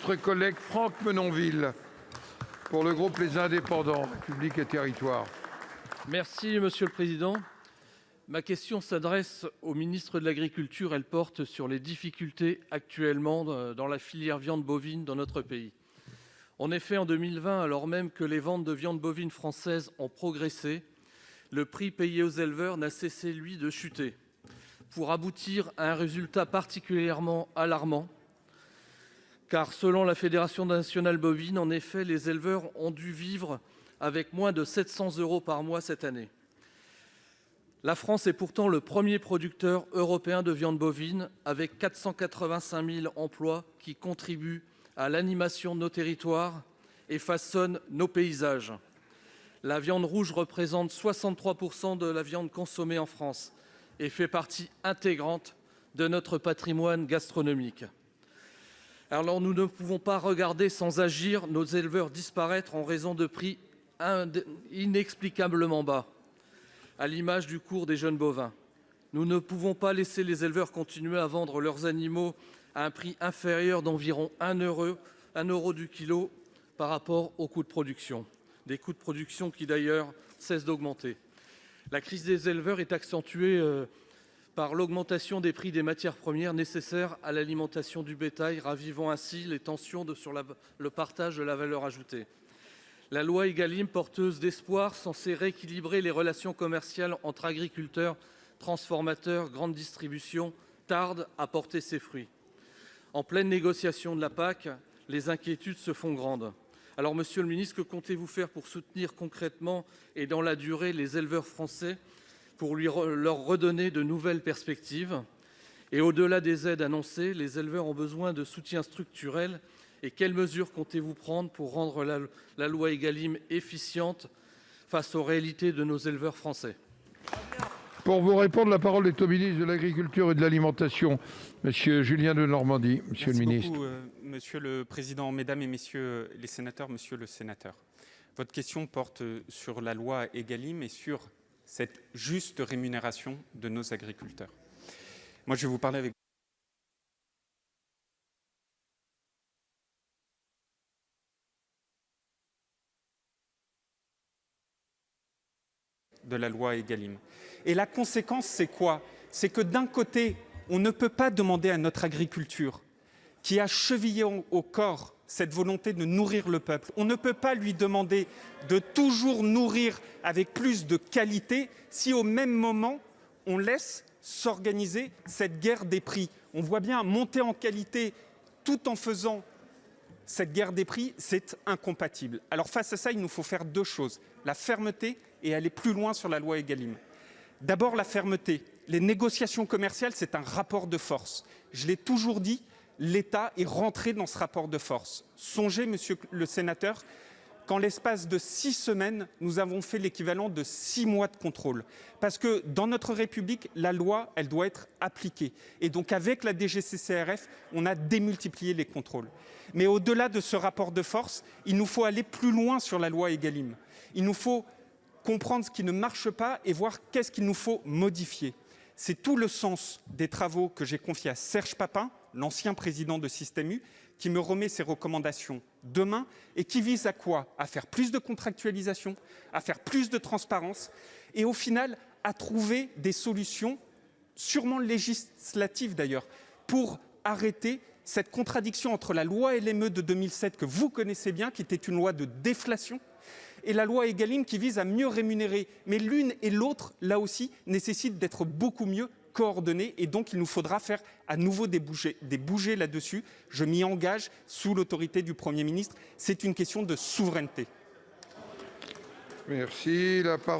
notre collègue Franck Menonville pour le groupe Les Indépendants, République et Territoires. Merci Monsieur le Président. Ma question s'adresse au ministre de l'Agriculture. Elle porte sur les difficultés actuellement dans la filière viande bovine dans notre pays. En effet, en 2020, alors même que les ventes de viande bovine française ont progressé, le prix payé aux éleveurs n'a cessé, lui, de chuter, pour aboutir à un résultat particulièrement alarmant. Car selon la Fédération nationale bovine, en effet, les éleveurs ont dû vivre avec moins de 700 € par mois cette année. La France est pourtant le premier producteur européen de viande bovine, avec 485 000 emplois qui contribuent à l'animation de nos territoires et façonnent nos paysages. La viande rouge représente 63 % de la viande consommée en France et fait partie intégrante de notre patrimoine gastronomique. Alors nous ne pouvons pas regarder sans agir nos éleveurs disparaître en raison de prix inexplicablement bas, à l'image du cours des jeunes bovins. Nous ne pouvons pas laisser les éleveurs continuer à vendre leurs animaux à un prix inférieur d'environ 1 euro du kilo par rapport aux coûts de production. Des coûts de production qui d'ailleurs cessent d'augmenter. La crise des éleveurs est accentuée par l'augmentation des prix des matières premières nécessaires à l'alimentation du bétail, ravivant ainsi les tensions sur le partage de la valeur ajoutée. La loi Egalim, porteuse d'espoir, censée rééquilibrer les relations commerciales entre agriculteurs, transformateurs, grande distribution, tarde à porter ses fruits. En pleine négociation de la PAC, les inquiétudes se font grandes. Alors, Monsieur le ministre, que comptez-vous faire pour soutenir concrètement et dans la durée les éleveurs français, pour leur redonner de nouvelles perspectives? Et au-delà des aides annoncées, les éleveurs ont besoin de soutien structurel. Et quelles mesures comptez-vous prendre pour rendre la loi Egalim efficiente face aux réalités de nos éleveurs français? Pour vous répondre, la parole est au ministre de l'Agriculture et de l'Alimentation, Monsieur Julien Denormandie. Monsieur le ministre. Merci beaucoup, Monsieur le Président, Mesdames et Messieurs les sénateurs, Monsieur le sénateur. Votre question porte sur la loi Egalim et sur cette juste rémunération de nos agriculteurs. Moi, je vais vous parler avec de la loi Egalim. Et la conséquence, c'est quoi? C'est que d'un côté, on ne peut pas demander à notre agriculture, qui a chevillé au corps cette volonté de nourrir le peuple, on ne peut pas lui demander de toujours nourrir avec plus de qualité si au même moment, on laisse s'organiser cette guerre des prix. On voit bien monter en qualité tout en faisant cette guerre des prix, c'est incompatible. Alors face à ça, il nous faut faire deux choses. La fermeté et aller plus loin sur la loi Egalim. D'abord, la fermeté. Les négociations commerciales, c'est un rapport de force. Je l'ai toujours dit, l'État est rentré dans ce rapport de force. Songez, Monsieur le sénateur, qu'en l'espace de 6 semaines, nous avons fait l'équivalent de 6 mois de contrôle. Parce que dans notre République, la loi, elle doit être appliquée. Et donc avec la DGCCRF, on a démultiplié les contrôles. Mais au-delà de ce rapport de force, il nous faut aller plus loin sur la loi Egalim. Il nous faut comprendre ce qui ne marche pas et voir qu'est-ce qu'il nous faut modifier. C'est tout le sens des travaux que j'ai confiés à Serge Papin, l'ancien président de Système U, qui me remet ses recommandations demain et qui vise à quoi? À faire plus de contractualisation, à faire plus de transparence et au final à trouver des solutions, sûrement législatives d'ailleurs, pour arrêter cette contradiction entre la loi LME de 2007 que vous connaissez bien, qui était une loi de déflation, et la loi Egalim qui vise à mieux rémunérer. Mais l'une et l'autre, là aussi, nécessitent d'être beaucoup mieux coordonnées et donc il nous faudra faire à nouveau des bougées là-dessus. Je m'y engage sous l'autorité du Premier ministre. C'est une question de souveraineté. Merci. La parole